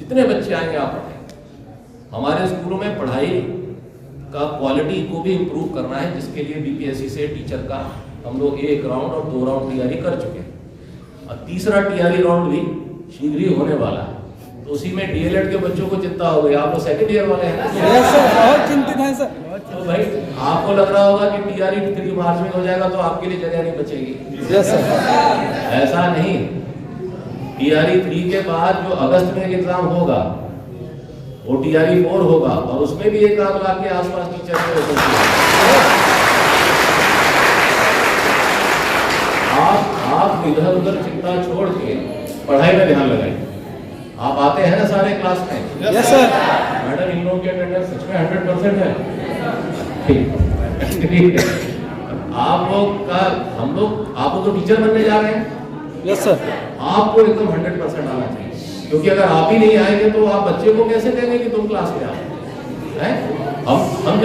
जितने बच्चे आएंगे आप पढ़ाएंगे। हमारे स्कूलों में पढ़ाई का क्वालिटी को भी इम्प्रूव करना है, जिसके लिए बीपीएससी से टीचर का हम लोग 1 राउंड और 2 राउंड तैयारी कर चुके हैं और तीसरा टीआरई राउंड भी शीघ्र ही होने वाला है। तो उसी में डीएलएड के बच्चों को चिंता हो गई। आप लोग सेकंड ईयर वाले हैं ना? यस सर, बहुत चिंतित हैं सर। तो भाई आपको लग रहा होगा कि टीआरई 3 मार्च में हो जाएगा तो आपके लिए जगह नहीं बचेगी। यस सर, ऐसा नहीं। टीआरई 3 के बाद जो अगस्त में एग्जाम होगा वो टीआरई 4 होगा और उसमें भी 1 लाख के आसपास टीचर हो सकते हैं। आप इधर उधर चिंता छोड़ के पढ़ाई में ध्यान लगाइए। आप आते हैं ना सारे क्लास में? Yes sir. मैडम इन लोगों की अटेंडेंस सच में 100% है? ठीक है। आप लोग तो टीचर बनने जा रहे हैं। Yes sir. आपको एकदम 100% आना चाहिए, क्योंकि अगर आप ही नहीं आएंगे तो आप बच्चे को कैसे देंगे कि तुम क्लास में आओ? हैं? हम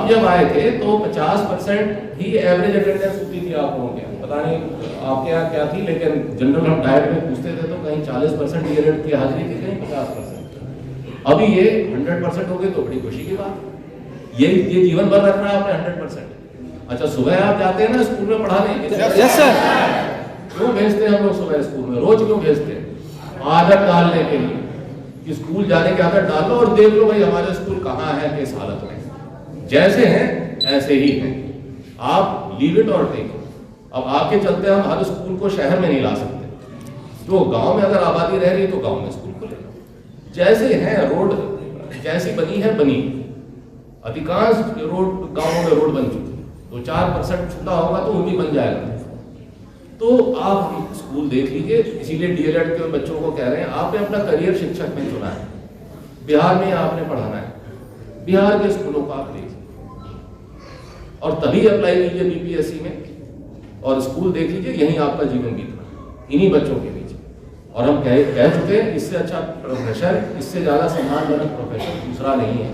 जब आए थे तो 50% ही एवरेज अटेंडेंस होती थी आप लोगों के। पता नहीं आपके यहाँ क्या थी, लेकिन जनरल हम डायट में पूछते थे तो कहीं 40% डीएलएड की हाजिरी थी, कहीं 50%। अभी ये 100% हो गई तो बड़ी खुशी की बात। ये जीवन भर रखना है आपने 100%। अच्छा, सुबह आप जाते हैं ना स्कूल में पढ़ाने? Yes sir. क्यों भेजते हैं हम लोग सुबह स्कूल में? रोज क्यों भेजते हैं? आदत डालने के लिए कि स्कूल जाने की आदत डाल लो और देख लो भाई हमारे स्कूल कहाँ है, किस हालत में। जैसे हैं ऐसे ही हैं, आप लीव इट और टेक। अब आपके चलते हम हर स्कूल को शहर में नहीं ला सकते। तो गांव में अगर आबादी रह रही तो गांव में स्कूल खोलेगा। जैसे हैं रोड जैसी बनी है बनी, अधिकांश रोड गांवों में रोड बन चुकी है। 2-4% छूटा होगा तो वो भी बन जाएगा। तो आप स्कूल देख लीजिए। इसीलिए डीएलएड के बच्चों को कह रहे हैं आपने अपना करियर शिक्षक में चुना है, बिहार में आपने पढ़ाना है, बिहार के स्कूलों का आप देखिए और तभी अप्लाई कीजिए बीपीएससी में और स्कूल देख लीजिए। यहीं आपका जीवन बीतना इन्हीं बच्चों के बीच। और हम कह चुके हैं इससे अच्छा प्रोफेसर, इससे ज्यादा सम्मानजनक प्रोफेसर दूसरा नहीं है।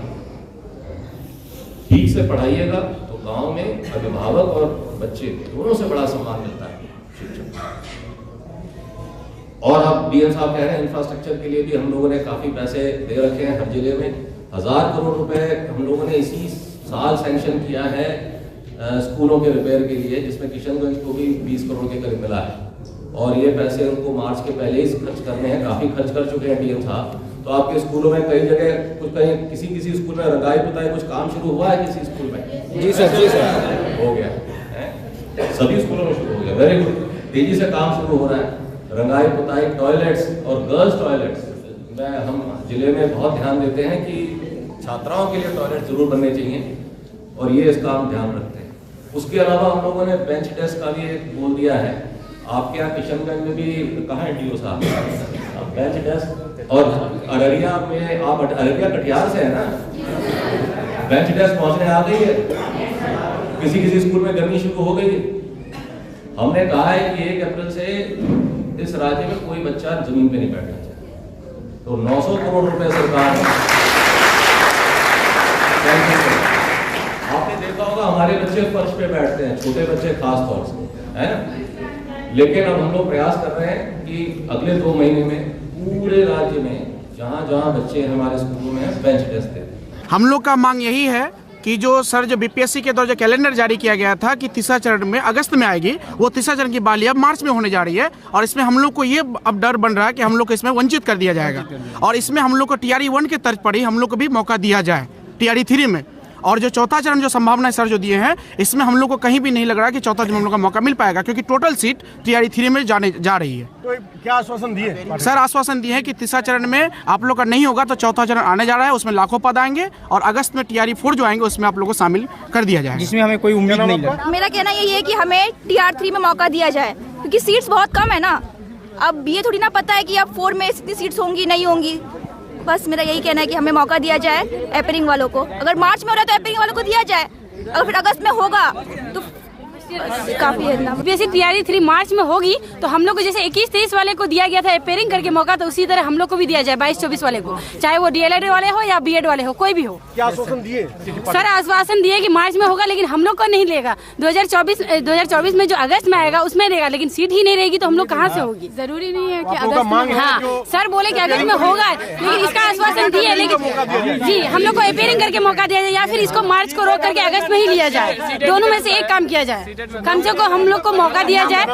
ठीक से पढ़ाइएगा तो गांव में अभिभावक और बच्चे दोनों से बड़ा सम्मान मिलता है शिक्षक। और आप डीएम साहब कह रहे हैं इंफ्रास्ट्रक्चर के लिए भी हम लोगों ने काफी पैसे दे रखे हैं। हर जिले में 1000 करोड़ रुपए हम लोगों ने इसी साल सैंक्शन किया है स्कूलों के रिपेयर के लिए, जिसमें किशनगंज को भी 20 करोड़ के करीब मिला है। और ये पैसे उनको मार्च के पहले ही खर्च करने हैं। काफी खर्च कर चुके हैं डीएम साहब। तो आपके स्कूलों में कई जगह कहीं किसी स्कूल में रंगाई पुताई कुछ काम शुरू हुआ है किसी स्कूल में? जी सर, जी सर। हो गया है, सभी स्कूलों में शुरू हो गया। वेरी गुड, तेजी से काम शुरू हो रहा है। रंगाई पुताई, टॉयलेट्स और गर्ल्स टॉयलेट्स में हम जिले में बहुत ध्यान देते हैं कि छात्राओं के लिए टॉयलेट जरूर बनने चाहिए और ये इसका हम ध्यान रखते हैं। उसके अलावा हम लोगों ने बेंच डेस्क का भी बोल दिया है। आपके यहाँ किशनगंज में भी कहाँ है डीओ साहब? Bench desk. और अररिया में, आप अररिया कटिहार से है ना? बेंच डेस्क पहुंचने आ गई है। किसी स्कूल में गर्मी शुरू हो गई। हमने कहा है कि 1 अप्रैल से इस राज्य में कोई बच्चा जमीन पे नहीं बैठना चाहिए। तो 900 करोड़ रुपए सरकार, आपने देखा होगा हमारे बच्चे फर्श पे बैठते हैं, छोटे बच्चे खास तौर से, है ना? लेकिन अब हम लोग प्रयास कर रहे हैं कि अगले 2 महीने में पूरे राज्य में जहां जहां बच्चे हमारे स्कूलों में हैं बेंच डेस्क दें। हम लोग का मांग यही है कि जो बीपीएससी के द्वारा जो कैलेंडर जारी किया गया था कि तीसरा चरण में अगस्त में आएगी, वो तीसरा चरण की बहाली अब मार्च में होने जा रही है। और इसमें हम लोग को ये अब डर बन रहा है कि हम लोग को इसमें वंचित कर दिया जाएगा और इसमें हम लोग को टीआरई 1 के तर्ज पर ही हम लोग को भी मौका दिया जाए टीआरई 3 में। और जो चौथा चरण जो संभावनाएं सर जो दिए हैं, इसमें हम लोग को कहीं भी नहीं लग रहा कि चौथा चरण हम लोग का मौका मिल पाएगा, क्योंकि टोटल सीट टीआरई 3 में जा रही है। तो क्या आश्वासन दिए सर? आश्वासन दिए हैं कि तीसरा चरण में आप लोग का नहीं होगा तो चौथा चरण आने जा रहा है, उसमें लाखों पद आएंगे और अगस्त में टीआरई 4 जो आएंगे उसमें आप लोग को शामिल कर दिया जाएगा, जिसमें हमें कोई उम्मीद नहीं है। मेरा कहना यही है कि हमें टीआर 3 में मौका दिया जाए, क्योंकि सीट्स बहुत कम है ना। अब ये थोड़ी ना पता है कि अब 4 में इतनी सीट्स होंगी नहीं होंगी। बस मेरा यही कहना है कि हमें मौका दिया जाए एपरिंग वालों को। अगर मार्च में हो रहा है तो एपरिंग वालों को दिया जाए, अगर फिर अगस्त में होगा तो काफी है ना। बीपीएससी तैयारी 3 मार्च में होगी तो हम लोग को जैसे 21-23 वाले को दिया गया था अपेयरिंग करके मौका, तो उसी तरह हम लोग को भी दिया जाए 22-24 वाले को, चाहे वो डीएलएड वाले हो या बीएड वाले हो, कोई भी हो। क्या आश्वासन दिए? सर आश्वासन दिए कि मार्च में होगा, लेकिन हम लोग को नहीं लेगा। 2024 में जो अगस्त में आएगा उसमें देगा, लेकिन सीट ही नहीं रहेगी तो हम लोग कहाँ से होगी? जरूरी नहीं है कि आप लोगों का मांग है हाँ जो सर बोले कि अगस्त में होगा, लेकिन इसका आश्वासन दिए, लेकिन जी हम लोग को अपेयरिंग करके मौका दिया जाए या फिर इसको मार्च को रोक करके अगस्त में ही लिया जाए। दोनों में से एक काम किया जाए, कम से कम हम लोग को मौका दिया जाए।